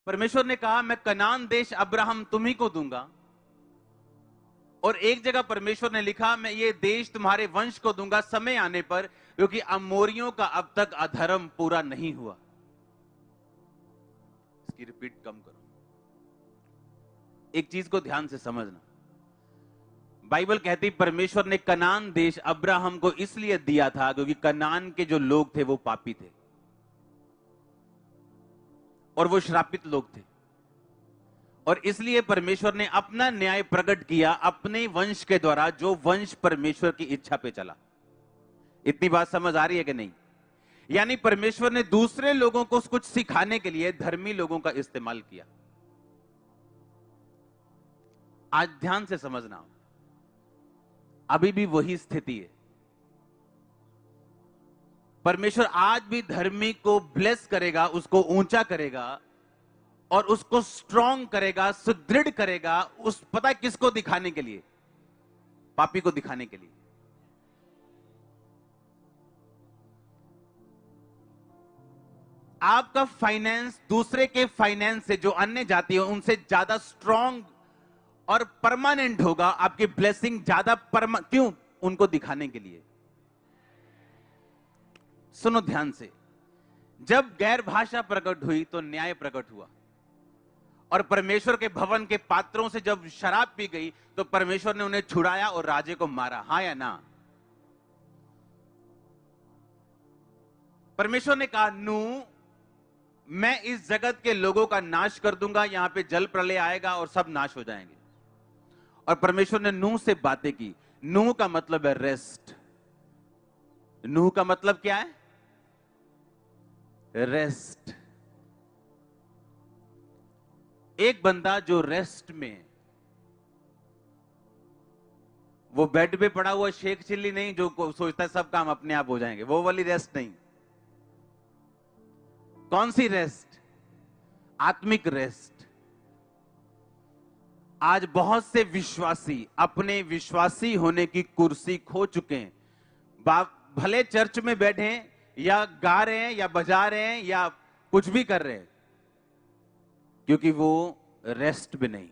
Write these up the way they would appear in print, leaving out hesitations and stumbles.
परमेश्वर ने कहा मैं कनान देश अब्राहम तुम्ही को दूंगा, और एक जगह परमेश्वर ने लिखा मैं ये देश तुम्हारे वंश को दूंगा समय आने पर, क्योंकि अमोरियों का अब तक अधर्म पूरा नहीं हुआ। इसकी रिपीट कम करो। एक चीज को ध्यान से समझना, बाइबल कहती परमेश्वर ने कनान देश अब्राहम को इसलिए दिया था क्योंकि कनान के जो लोग थे वो पापी थे और वो श्रापित लोग थे, और इसलिए परमेश्वर ने अपना न्याय प्रकट किया अपने वंश के द्वारा, जो वंश परमेश्वर की इच्छा पे चला। इतनी बात समझ आ रही है कि नहीं? यानी परमेश्वर ने दूसरे लोगों को कुछ सिखाने के लिए धर्मी लोगों का इस्तेमाल किया। आज ध्यान से समझना, अभी भी वही स्थिति है। परमेश्वर आज भी धर्मी को ब्लेस करेगा, उसको ऊंचा करेगा और उसको स्ट्रांग करेगा, सुदृढ़ करेगा। उस पता किसको दिखाने के लिए? पापी को दिखाने के लिए। आपका फाइनेंस दूसरे के फाइनेंस से, जो अन्य जाति है उनसे ज्यादा स्ट्रांग और परमानेंट होगा। आपकी ब्लेसिंग ज्यादा क्यों? उनको दिखाने के लिए। सुनो ध्यान से, जब गैर भाषा प्रकट हुई तो न्याय प्रकट हुआ, और परमेश्वर के भवन के पात्रों से जब शराब पी गई तो परमेश्वर ने उन्हें छुड़ाया और राजे को मारा। हाँ या ना? परमेश्वर ने कहा नूह, मैं इस जगत के लोगों का नाश कर दूंगा, यहां पे जल प्रलय आएगा और सब नाश हो जाएंगे। और परमेश्वर ने नूह से बातें की। नूह का मतलब है रेस्ट। नूह का मतलब क्या है? रेस्ट। एक बंदा जो रेस्ट में, वो बेड पे पड़ा हुआ शेख चिल्ली नहीं जो सोचता है सब काम अपने आप हो जाएंगे, वो वाली रेस्ट नहीं। कौन सी रेस्ट? आत्मिक रेस्ट। आज बहुत से विश्वासी अपने विश्वासी होने की कुर्सी खो चुके हैं। भले चर्च में बैठे हैं या गा रहे हैं या बजा रहे हैं या कुछ भी कर रहे हैं, क्योंकि वो रेस्ट भी नहीं।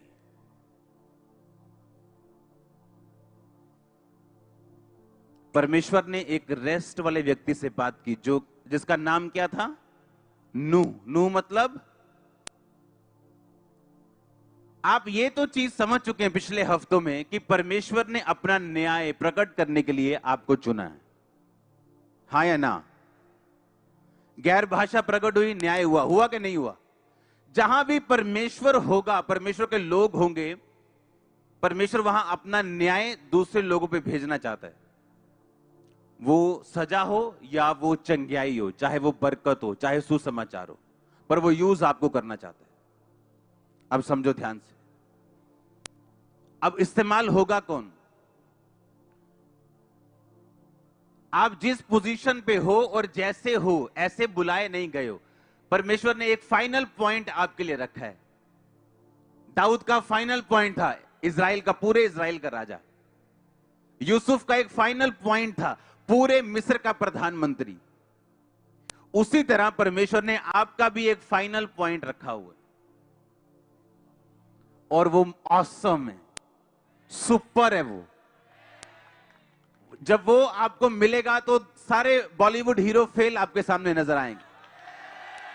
परमेश्वर ने एक रेस्ट वाले व्यक्ति से बात की, जो जिसका नाम क्या था? नूह। नूह मतलब, आप ये तो चीज समझ चुके हैं पिछले हफ्तों में कि परमेश्वर ने अपना न्याय प्रकट करने के लिए आपको चुना है। हाँ या ना? गैर भाषा प्रकट हुई, न्याय हुआ। हुआ कि नहीं हुआ? जहां भी परमेश्वर होगा, परमेश्वर के लोग होंगे, परमेश्वर वहां अपना न्याय दूसरे लोगों पे भेजना चाहता है। वो सजा हो या वो चंगियाई हो, चाहे वो बरकत हो, चाहे सुसमाचार हो, पर वो यूज आपको करना चाहता है। अब समझो ध्यान से, अब इस्तेमाल होगा कौन? आप जिस पोजीशन पे हो और जैसे हो ऐसे बुलाए नहीं गए हो। परमेश्वर ने एक फाइनल पॉइंट आपके लिए रखा है। दाऊद का फाइनल पॉइंट था इजराइल का, पूरे इजराइल का राजा। यूसुफ का एक फाइनल पॉइंट था, पूरे मिस्र का प्रधानमंत्री। उसी तरह परमेश्वर ने आपका भी एक फाइनल पॉइंट रखा हुआ है, और वो ऑसम है, सुपर है। वो जब वो आपको मिलेगा तो सारे बॉलीवुड हीरो फेल आपके सामने नजर आएंगे।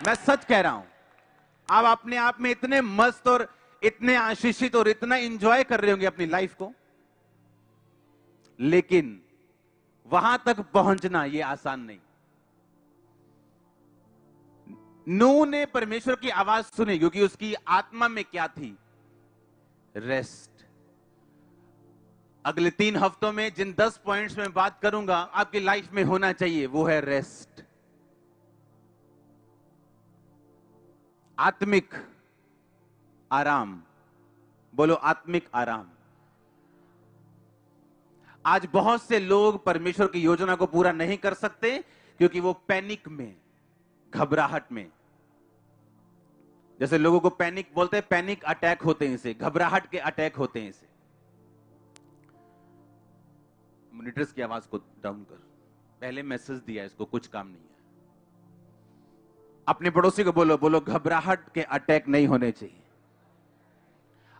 मैं सच कह रहा हूं। आप अपने आप में इतने मस्त और इतने आशीषित और इतना एंजॉय कर रहे होंगे अपनी लाइफ को, लेकिन वहां तक पहुंचना यह आसान नहीं। नूह ने परमेश्वर की आवाज सुनी क्योंकि उसकी आत्मा में क्या थी? रेस्ट। अगले 3 हफ्तों में जिन 10 पॉइंट्स में बात करूंगा आपकी लाइफ में होना चाहिए, वो है रेस्ट। आत्मिक आराम। बोलो आत्मिक आराम। आज बहुत से लोग परमेश्वर की योजना को पूरा नहीं कर सकते क्योंकि वो पैनिक में, घबराहट में, जैसे लोगों को पैनिक बोलते हैं, पैनिक अटैक होते हैं इसे, घबराहट के अटैक होते हैं इसे। मॉनिटर्स की आवाज को डाउन कर, पहले मैसेज दिया, इसको कुछ काम नहीं है। अपने पड़ोसी को बोलो, बोलो घबराहट के अटैक नहीं होने चाहिए।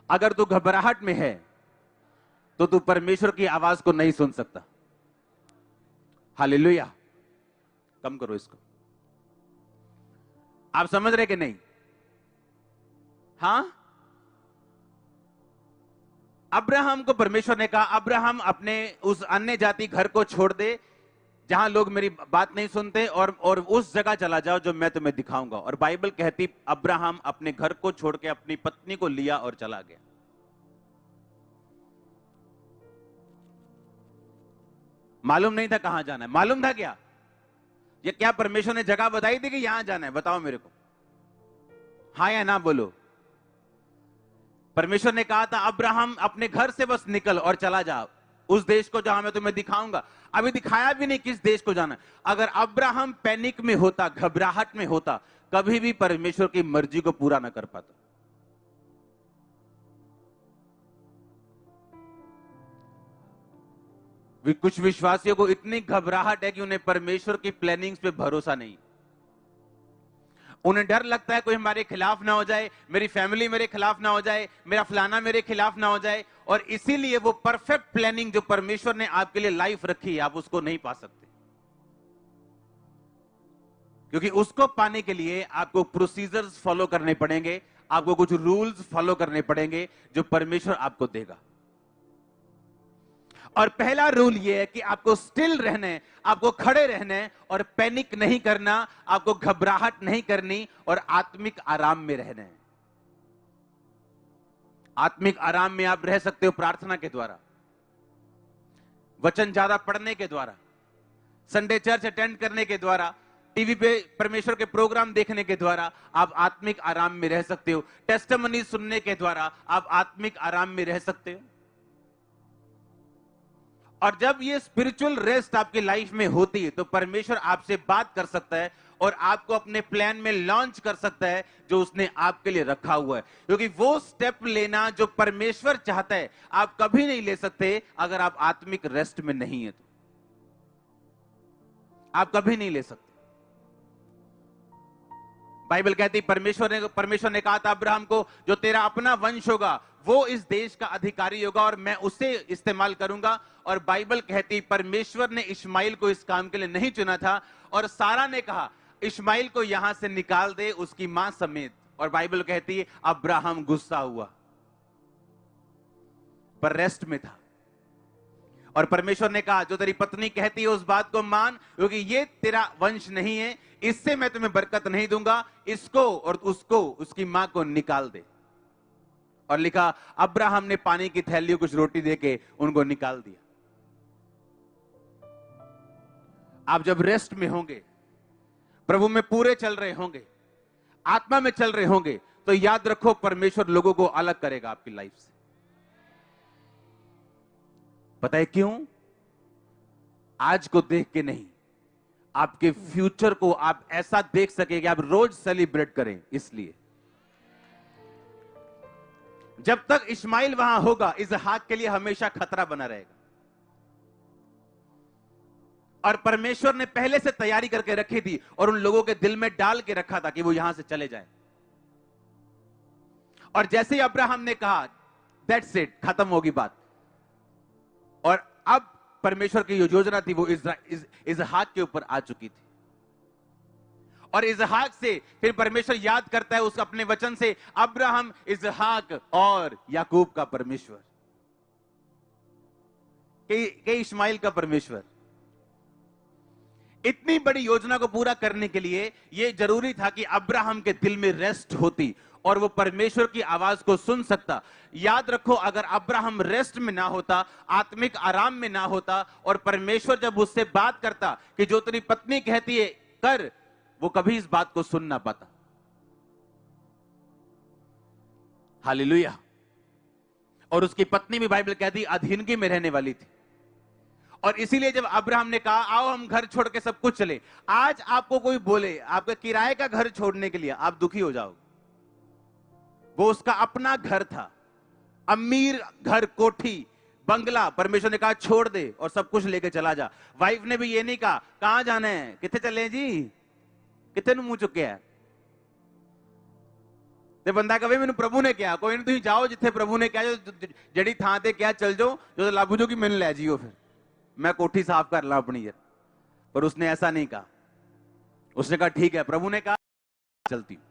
अगर तू घबराहट में है तो तू परमेश्वर की आवाज को नहीं सुन सकता। हालेलुया। कम करो इसको। आप समझ रहे कि नहीं? हां, अब्राहम को परमेश्वर ने कहा, अब्राहम अपने उस अन्य जाति घर को छोड़ दे जहां लोग मेरी बात नहीं सुनते, और उस जगह चला जाओ जो मैं तुम्हें दिखाऊंगा। और बाइबल कहती अब्राहम अपने घर को छोड़ के अपनी पत्नी को लिया और चला गया। मालूम नहीं था कहां जाना है। मालूम था क्या? ये क्या परमेश्वर ने जगह बताई थी कि यहां जाना है? बताओ मेरे को, हाँ या ना बोलो। परमेश्वर ने कहा था अब्राहम अपने घर से बस निकल और चला जा उस देश को जहां मैं तुम्हें दिखाऊंगा। अभी दिखाया भी नहीं किस देश को जाना है। अगर अब्राहम पैनिक में होता, घबराहट में होता, कभी भी परमेश्वर की मर्जी को पूरा ना कर पाता। कुछ विश्वासियों को इतनी घबराहट है कि उन्हें परमेश्वर की प्लानिंग्स पे भरोसा नहीं। उन्हें डर लगता है कोई हमारे खिलाफ ना हो जाए, मेरी फैमिली मेरे खिलाफ ना हो जाए, मेरा फलाना मेरे खिलाफ ना हो जाए, और इसीलिए वो परफेक्ट प्लानिंग जो परमेश्वर ने आपके लिए लाइफ रखी है, आप उसको नहीं पा सकते। क्योंकि उसको पाने के लिए आपको प्रोसीजर्स फॉलो करने पड़ेंगे, आपको कुछ रूल्स फॉलो करने पड़ेंगे जो परमेश्वर आपको देगा। और पहला रूल यह है कि आपको स्टिल रहना है, आपको खड़े रहना है और पैनिक नहीं करना, आपको घबराहट नहीं करनी और आत्मिक आराम में रहना है। आत्मिक आराम में आप रह सकते हो प्रार्थना के द्वारा, वचन ज्यादा पढ़ने के द्वारा, संडे चर्च अटेंड करने के द्वारा, टीवी पे परमेश्वर के प्रोग्राम देखने के द्वारा आप आत्मिक आराम में रह सकते हो। टेस्टिमनी सुनने के द्वारा आप आत्मिक आराम में रह सकते हो। और जब ये स्पिरिचुअल रेस्ट आपकी लाइफ में होती है तो परमेश्वर आपसे बात कर सकता है और आपको अपने प्लान में लॉन्च कर सकता है जो उसने आपके लिए रखा हुआ है। क्योंकि वो स्टेप लेना जो परमेश्वर चाहता है आप कभी नहीं ले सकते अगर आप आत्मिक रेस्ट में नहीं है तो आप कभी नहीं ले सकते। बाइबल कहती परमेश्वर ने कहा था अब्राहम को, जो तेरा अपना वंश होगा वो इस देश का अधिकारी होगा और मैं उसे इस्तेमाल करूंगा। और बाइबल कहती परमेश्वर ने इश्माइल को इस काम के लिए नहीं चुना था, और सारा ने कहा इश्माइल को यहां से निकाल दे उसकी मां समेत। और बाइबल कहती है अब्राहम गुस्सा हुआ पर रेस्ट में था। और परमेश्वर ने कहा जो तेरी पत्नी कहती है उस बात को मान, क्योंकि ये तेरा वंश नहीं है, इससे मैं तुम्हें बरकत नहीं दूंगा, इसको और उसको उसकी मां को निकाल दे। और लिखा अब्राहम ने पानी की थैली कुछ रोटी देके उनको निकाल दिया। आप जब रेस्ट में होंगे, प्रभु में पूरे चल रहे होंगे, आत्मा में चल रहे होंगे, तो याद रखो परमेश्वर लोगों को अलग करेगा आपकी लाइफ से। पता है क्यों? आज को देख के नहीं, आपके फ्यूचर को आप ऐसा देख सके कि आप रोज सेलिब्रेट करें। इसलिए जब तक इस्माइल वहां होगा इसहाक के लिए हमेशा खतरा बना रहेगा। और परमेश्वर ने पहले से तैयारी करके रखी थी और उन लोगों के दिल में डाल के रखा था कि वो यहां से चले जाएं। और जैसे ही अब्राहम ने कहा दैट्स इट, खत्म होगी बात, और अब परमेश्वर की जो योजना थी वो इसहाक के ऊपर आ चुकी थी। और इसहाक से फिर परमेश्वर याद करता है उस अपने वचन से, अब्राहम, इसहाक और याकूब का परमेश्वर, कि इस्माइल का परमेश्वर। इतनी बड़ी योजना को पूरा करने के लिए यह जरूरी था कि अब्राहम के दिल में रेस्ट होती और वो परमेश्वर की आवाज को सुन सकता। याद रखो अगर अब्राहम रेस्ट में ना होता, आत्मिक आराम में ना होता, और परमेश्वर जब उससे बात करता कि जो तेरी पत्नी कहती है कर, वो कभी इस बात को सुन ना पाता। हालेलुया। और उसकी पत्नी भी बाइबल कहती अधीनगी में रहने वाली थी। और इसीलिए जब अब्राहम ने कहा आओ हम घर छोड़ के सब कुछ चले, आज आपको कोई बोले आपके किराए का घर छोड़ने के लिए, आप दुखी हो जाओगे। वो उसका अपना घर था, अमीर घर, कोठी, बंगला। परमेश्वर ने कहा छोड़ दे और सब कुछ लेके चला जा। वाइफ ने भी ये नहीं कहा कहां जाना है, कितने चले जी, कितने मुंह चुके हैं, ਤੇ ਬੰਦਾ ਕਹੇ ਮੈਨੂੰ ਪ੍ਰਭੂ ਨੇ ਕਿਹਾ, ਕੋਈ ਨਹੀਂ ਤੁਸੀਂ ਜਾਓ ਜਿੱਥੇ ਪ੍ਰਭੂ ਨੇ ਕਿਹਾ, ਜਿਹੜੀ ਥਾਂ ਤੇ ਕਿਹਾ ਚਲ ਜਾਓ, ਜਦੋਂ ਲੱਭ ਜੋ ਕਿ ਮੈਨੂੰ ਲੈ ਜਿਓ, फिर मैं कोठी साफ कर ला अपनी यार। पर उसने ऐसा नहीं कहा, उसने कहा ठीक है प्रभु ने कहा चलती हूं।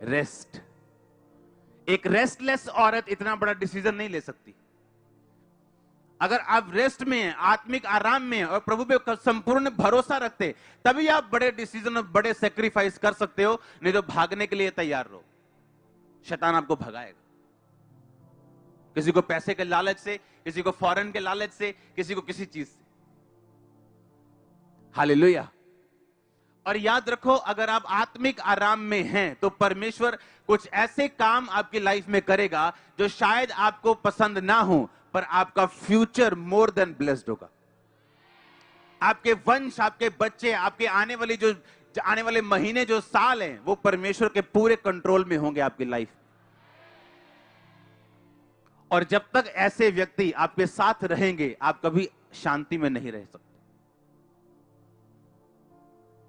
रेस्ट, एक रेस्टलेस औरत इतना बड़ा डिसीजन नहीं ले सकती। अगर आप रेस्ट में हैं, आत्मिक आराम में हैं और प्रभु पे संपूर्ण भरोसा रखते, तभी आप बड़े डिसीजन और बड़े सेक्रीफाइस कर सकते हो। नहीं तो भागने के लिए तैयार रहो, शैतान आपको भगाएगा। किसी को पैसे के लालच से, किसी को फॉरेन के लालच से, किसी को किसी चीज से। हालेलुया। और याद रखो, अगर आप आत्मिक आराम में हैं तो परमेश्वर कुछ ऐसे काम आपकी लाइफ में करेगा जो शायद आपको पसंद ना हो, पर आपका फ्यूचर मोर देन ब्लेस्ड होगा। आपके वंश, आपके बच्चे, आपके आने वाले महीने, जो साल हैं, वो परमेश्वर के पूरे कंट्रोल में होंगे आपकी लाइफ। और जब तक ऐसे व्यक्ति आपके साथ रहेंगे, आप कभी शांति में नहीं रह सकते।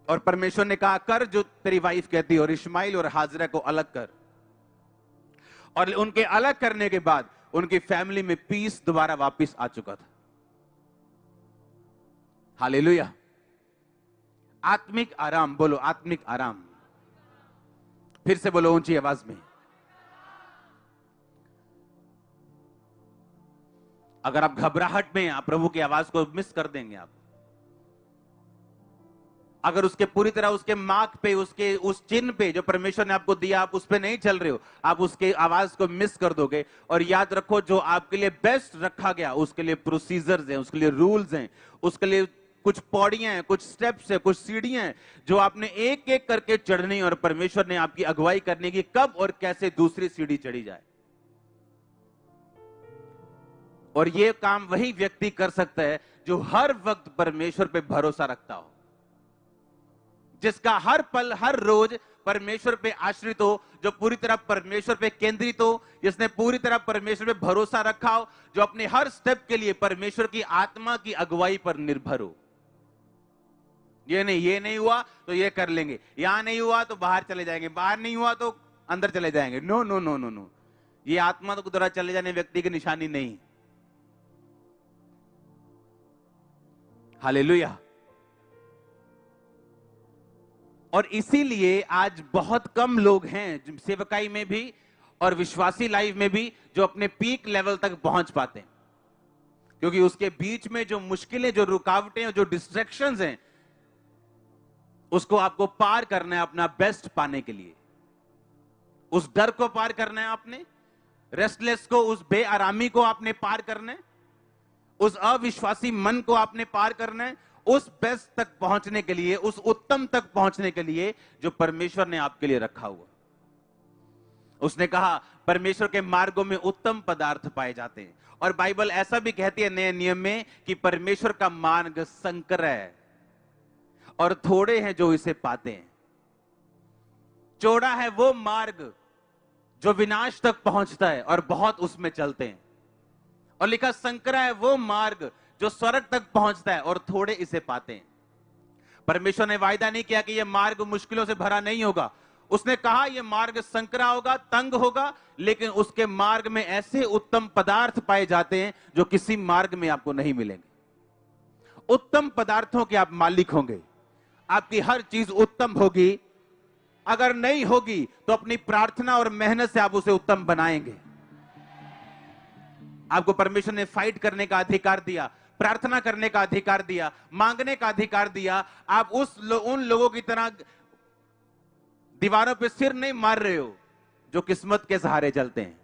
और परमेश्वर ने कहा कर जो तेरी वाइफ कहती है, और इश्माइल और हाजरा को अलग कर। और उनके अलग करने के बाद उनकी फैमिली में पीस दोबारा वापस आ चुका था। हालेलुया। आत्मिक आराम, बोलो आत्मिक आराम। फिर से बोलो ऊंची आवाज में। अगर आप घबराहट में, आप प्रभु की आवाज को मिस कर देंगे। आप अगर उसके पूरी तरह उसके मार्क पे, उसके उस चिन्ह पे जो परमेश्वर ने आपको दिया, आप उस पे नहीं चल रहे हो, आप उसके आवाज को मिस कर दोगे। और याद रखो, जो आपके लिए बेस्ट रखा गया, उसके लिए प्रोसीजर्स हैं, उसके लिए रूल्स हैं, उसके लिए कुछ पौड़ियां हैं, कुछ स्टेप्स हैं, कुछ सीढ़ियां हैं जो आपने एक एक करके चढ़नी। और परमेश्वर ने आपकी अगुवाई करने की, कब और कैसे दूसरी सीढ़ी चढ़ी जाए। और यह काम वही व्यक्ति कर सकता है जो हर वक्त परमेश्वर पे भरोसा रखता हो, जिसका हर पल, हर रोज परमेश्वर पे आश्रित हो, जो पूरी तरह परमेश्वर पे केंद्रित हो, जिसने पूरी तरह परमेश्वर पे भरोसा रखा हो, जो अपने हर स्टेप के लिए परमेश्वर की आत्मा की अगुवाई पर निर्भर हो। ये नहीं हुआ तो ये कर लेंगे, यहां नहीं हुआ तो बाहर चले जाएंगे, बाहर नहीं हुआ तो अंदर चले जाएंगे। No no no no no, ये आत्मा तो द्वारा चले जाने व्यक्ति की निशानी नहीं। हालेलुया। और इसीलिए आज बहुत कम लोग हैं सेवकाई में भी और विश्वासी लाइफ में भी जो अपने पीक लेवल तक पहुंच पाते हैं, क्योंकि उसके बीच में जो मुश्किलें, जो रुकावटें, जो डिस्ट्रैक्शंस हैं, उसको आपको पार करना है अपना बेस्ट पाने के लिए। उस डर को पार करना है आपने, रेस्टलेस को, उस बेआरामी को आपने पार करना है, उस अविश्वासी मन को आपने पार करना है, उस बेस्ट तक पहुंचने के लिए, उस उत्तम तक पहुंचने के लिए जो परमेश्वर ने आपके लिए रखा हुआ। उसने कहा परमेश्वर के मार्गों में उत्तम पदार्थ पाए जाते हैं। और बाइबल ऐसा भी कहती है नए नियम में कि परमेश्वर का मार्ग संकर है और थोड़े हैं जो इसे पाते हैं। चौड़ा है वो मार्ग जो विनाश तक पहुंचता है और बहुत उसमें चलते हैं। और लिखा संकरा है वो मार्ग जो स्वर्ग तक पहुंचता है और थोड़े इसे पाते हैं। परमेश्वर ने वायदा नहीं किया कि यह मार्ग मुश्किलों से भरा नहीं होगा। उसने कहा यह मार्ग संकरा होगा, तंग होगा, लेकिन उसके मार्ग में ऐसे उत्तम पदार्थ पाए जाते हैं जो किसी मार्ग में आपको नहीं मिलेंगे। उत्तम पदार्थों के आप मालिक होंगे, आपकी हर चीज उत्तम होगी। अगर नहीं होगी तो अपनी प्रार्थना और मेहनत से आप उसे उत्तम बनाएंगे। आपको परमेश्वर ने फाइट करने का अधिकार दिया, प्रार्थना करने का अधिकार दिया, मांगने का अधिकार दिया। आप उन लोगों की तरह दीवारों पे सिर नहीं मार रहे हो जो किस्मत के सहारे चलते हैं,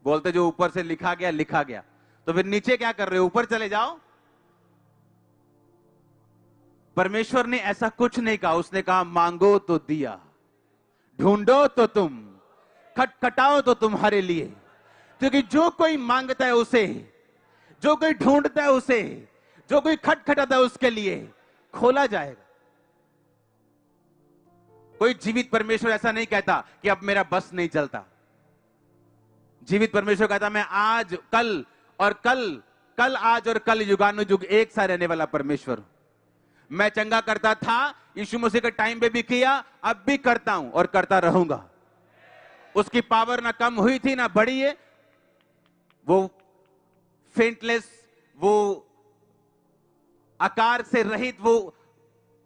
बोलते जो ऊपर से लिखा गया लिखा गया। तो फिर नीचे क्या कर रहे हो? ऊपर चले जाओ। परमेश्वर ने ऐसा कुछ नहीं कहा। उसने कहा मांगो तो दिया, ढूंढो तो तुम, खटखटाओ तो तुम्हारे लिए। क्योंकि जो कोई मांगता है उसे, जो कोई ढूंढता है उसे, जो कोई खटखटाता है उसके लिए खोला जाएगा। कोई जीवित परमेश्वर ऐसा नहीं कहता कि अब मेरा बस नहीं चलता। जीवित परमेश्वर कहता मैं आज, कल और कल, कल आज और कल युगानुयुग एक सा रहने वाला परमेश्वर हूं। मैं चंगा करता था, यीशु मसीह के टाइम पे भी किया, अब भी करता हूं और करता रहूंगा। उसकी पावर ना कम हुई थी ना बढ़ी है। वो फेंटलेस, वो आकार से रहित, वो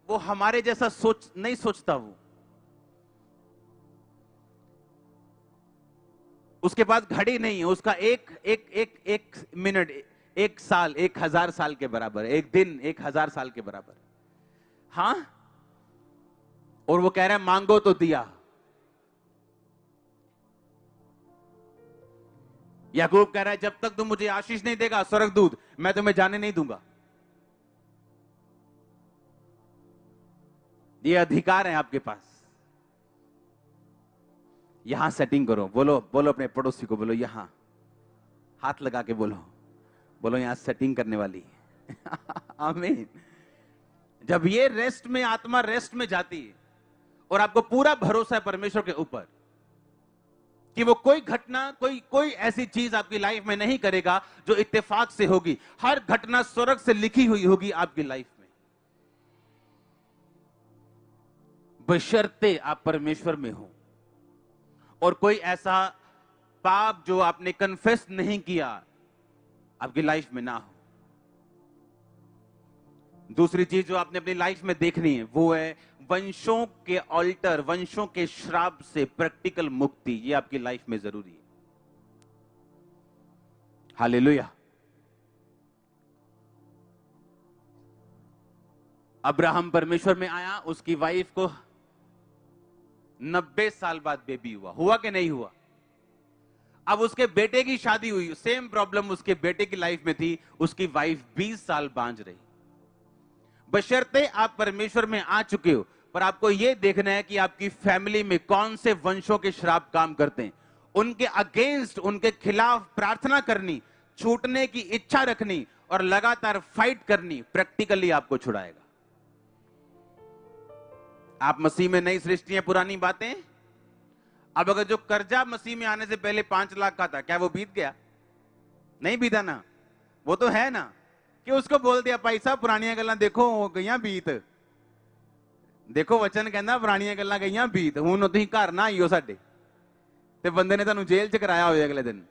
हमारे जैसा नहीं सोचता। वो उसके पास घड़ी नहीं है, उसका एक मिनट 1 साल 1000 साल के बराबर, एक दिन 1000 साल के बराबर। हां, और वो कह रहा है मांगो तो दिया। याकूब कह रहा है जब तक तुम मुझे आशीष नहीं देगा स्वर्गदूत, मैं तुम्हें जाने नहीं दूंगा। ये अधिकार है आपके पास। यहां सेटिंग करो। बोलो बोलो अपने पड़ोसी को, बोलो यहां हाथ लगा के बोलो, बोलो यहां सेटिंग करने वाली। आमीन। जब ये रेस्ट में, आत्मा रेस्ट में जाती है और आपको पूरा भरोसा है परमेश्वर के ऊपर कि वो कोई घटना, कोई ऐसी चीज आपकी लाइफ में नहीं करेगा जो इत्तेफाक से होगी। हर घटना स्वर्ग से लिखी हुई होगी आपकी लाइफ में, बशर्ते आप परमेश्वर में हो और कोई ऐसा पाप जो आपने कन्फेस नहीं किया आपकी लाइफ में ना हो। दूसरी चीज जो आपने अपनी लाइफ में देखनी है वो है वंशों के ऑल्टर, वंशों के श्राप से प्रैक्टिकल मुक्ति। ये आपकी लाइफ में जरूरी है। हालेलुया। अब्राहम परमेश्वर में आया, उसकी वाइफ को 90 साल बाद बेबी हुआ कि नहीं हुआ? अब उसके बेटे की शादी हुई, सेम प्रॉब्लम उसके बेटे की लाइफ में थी, उसकी वाइफ 20 साल बांझ रही। बशर्ते आप परमेश्वर में आ चुके हो, पर आपको यह देखना है कि आपकी फैमिली में कौन से वंशों के श्राप काम करते हैं। उनके अगेंस्ट, उनके खिलाफ प्रार्थना करनी, छूटने की इच्छा रखनी और लगातार फाइट करनी प्रैक्टिकली आपको छुड़ाएगा। आप मसीह में नई सृष्टि हैं, पुरानी बातें। अब अगर जो कर्जा मसीह में आने से पहले 5 लाख का था, क्या वो बीत गया? नहीं बीता ना। वो तो है ना कि उसको बोल दिया भाई साहब पुरानियां गल्लां देखो हो गईयां बीत। देखो वचन कहना पुरानियां गल्लां गईयां बीत, हुण तुसीं घर ना आईओ साडे, ते बंदे ने तुहानूं जेल च कराया होया अगले दिन।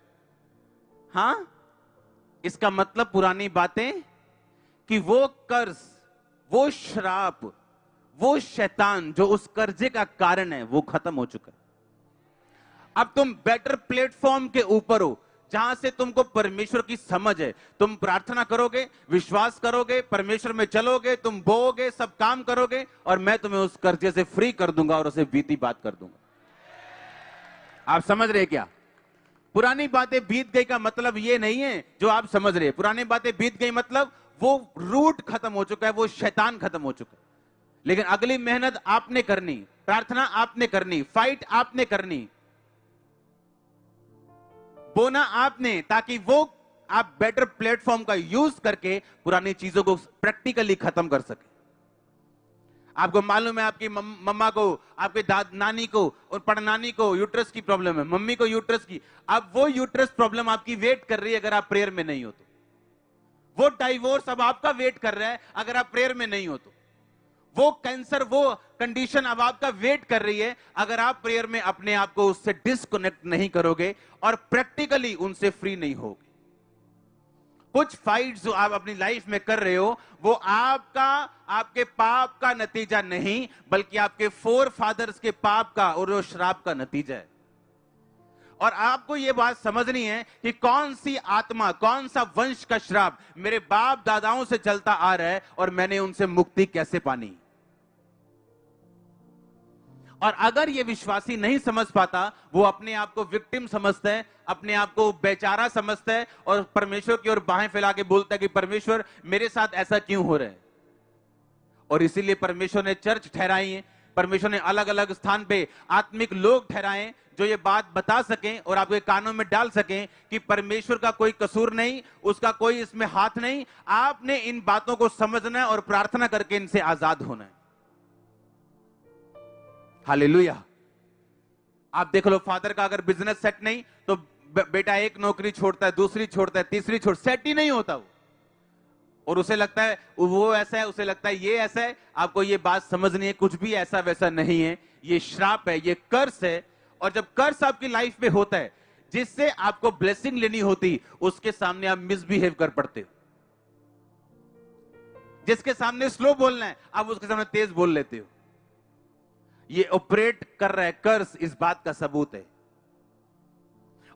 हां, इसका मतलब पुरानी बातें कि वो कर्ज, वो श्राप, वो शैतान जो उस कर्जे का कारण है वो खत्म हो चुका है। अब तुम बेटर प्लेटफॉर्म के ऊपर हो जहां से तुमको परमेश्वर की समझ है। तुम प्रार्थना करोगे, विश्वास करोगे, परमेश्वर में चलोगे, तुम बोओगे, सब काम करोगे और मैं तुम्हें उस कर्जे से फ्री कर दूंगा और उसे बीती बात कर दूंगा। आप समझ रहे क्या? पुरानी बातें बीत गई का मतलब ये नहीं है जो आप समझ रहे। पुरानी बातें बीत गई मतलब वो रूट खत्म हो चुका है, वो शैतान खत्म हो चुका है। लेकिन अगली मेहनत आपने करनी, प्रार्थना आपने करनी, फाइट आपने करनी, बोना आपने, ताकि वो आप बेटर प्लेटफॉर्म का यूज करके पुरानी चीजों को प्रैक्टिकली खत्म कर सके। आपको मालूम है आपकी मम्मा को, आपके नानी को और पड़नानी को यूट्रस की प्रॉब्लम है, मम्मी को यूट्रस की। अब वो यूट्रस प्रॉब्लम आपकी वेट कर रही है अगर आप प्रेयर में नहीं हो तो। वो डाइवोर्स अब आपका वेट कर रहा है अगर आप प्रेयर में नहीं हो तो। वो कैंसर, वो कंडीशन अब आपका वेट कर रही है अगर आप प्रेयर में अपने आप को उससे डिस्कनेक्ट नहीं करोगे और प्रैक्टिकली उनसे फ्री नहीं होगे। कुछ फाइट्स जो आप अपनी लाइफ में कर रहे हो वो आपके पाप का नतीजा नहीं, बल्कि आपके फोर फादर्स के पाप का और वो श्राप का नतीजा है। और आपको यह बात समझनी है कि कौन सी आत्मा, कौन सा वंश का श्राप मेरे बाप दादाओं से चलता आ रहा है और मैंने उनसे मुक्ति कैसे पानी। और अगर यह विश्वासी नहीं समझ पाता, वो अपने आप को विक्टिम समझता है, अपने आप को बेचारा समझता है और परमेश्वर की ओर बाहें फैला के बोलता है कि परमेश्वर मेरे साथ ऐसा क्यों हो रहा है। और इसीलिए परमेश्वर ने चर्च ठहराई है, परमेश्वर ने अलग अलग स्थान पे आत्मिक लोग ठहराए जो ये बात बता सकें और आपके कानों में डाल सकें कि परमेश्वर का कोई कसूर नहीं, उसका कोई इसमें हाथ नहीं। आपने इन बातों को समझना है और प्रार्थना करके इनसे आजाद होना है। हालेलुया। आप देख लो, फादर का अगर बिजनेस सेट नहीं तो बेटा एक नौकरी छोड़ता है, दूसरी छोड़ता है, तीसरी सेट ही नहीं होता वो। और उसे लगता है वो ऐसा है, उसे लगता है ये ऐसा है। आपको ये बात समझनी है, कुछ भी ऐसा वैसा नहीं है, ये श्राप है, ये कर्स है। और जब कर्स आपकी लाइफ में होता है, जिससे आपको ब्लेसिंग लेनी होती, उसके सामने आप मिसबिहेव कर पड़ते हो। जिसके सामने स्लो बोलना है, आप उसके सामने तेज बोल लेते हो। ये ऑपरेट कर रहा है कर्स, इस बात का सबूत है।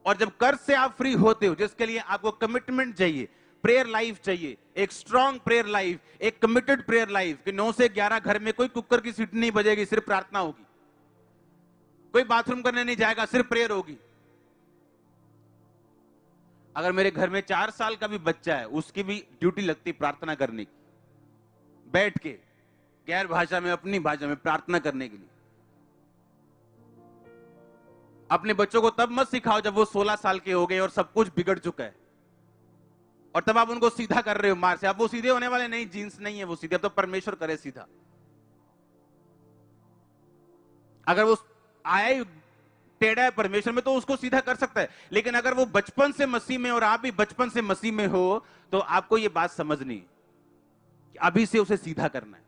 और जब कर्ज से आप फ्री होते हो, जिसके लिए आपको कमिटमेंट चाहिए, प्रेयर लाइफ चाहिए, एक स्ट्रॉन्ग प्रेयर लाइफ, एक कमिटेड प्रेयर लाइफ, कि 9 से 11 घर में कोई कुकर की सीटी नहीं बजेगी, सिर्फ प्रार्थना होगी, कोई बाथरूम करने नहीं जाएगा, सिर्फ प्रेयर होगी। अगर मेरे घर में 4 साल का भी बच्चा है, उसकी भी ड्यूटी लगती प्रार्थना करने की, बैठ के गैर भाषा में, अपनी भाषा में प्रार्थना करने के लिए। अपने बच्चों को तब मत सिखाओ जब वो 16 साल के हो गए और सब कुछ बिगड़ चुका है, और तब आप उनको सीधा कर रहे हो मार से। अब वो सीधे होने वाले नहीं, जीन्स नहीं है वो सीधे, अब तो परमेश्वर करे सीधा। अगर वो आया ही टेढ़ा है परमेश्वर में, तो उसको सीधा कर सकता है। लेकिन अगर वो बचपन से मसीह में और आप भी बचपन से मसीह में हो, तो आपको ये बात समझनी कि अभी से उसे सीधा करना है।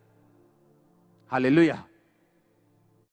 हालेलुया।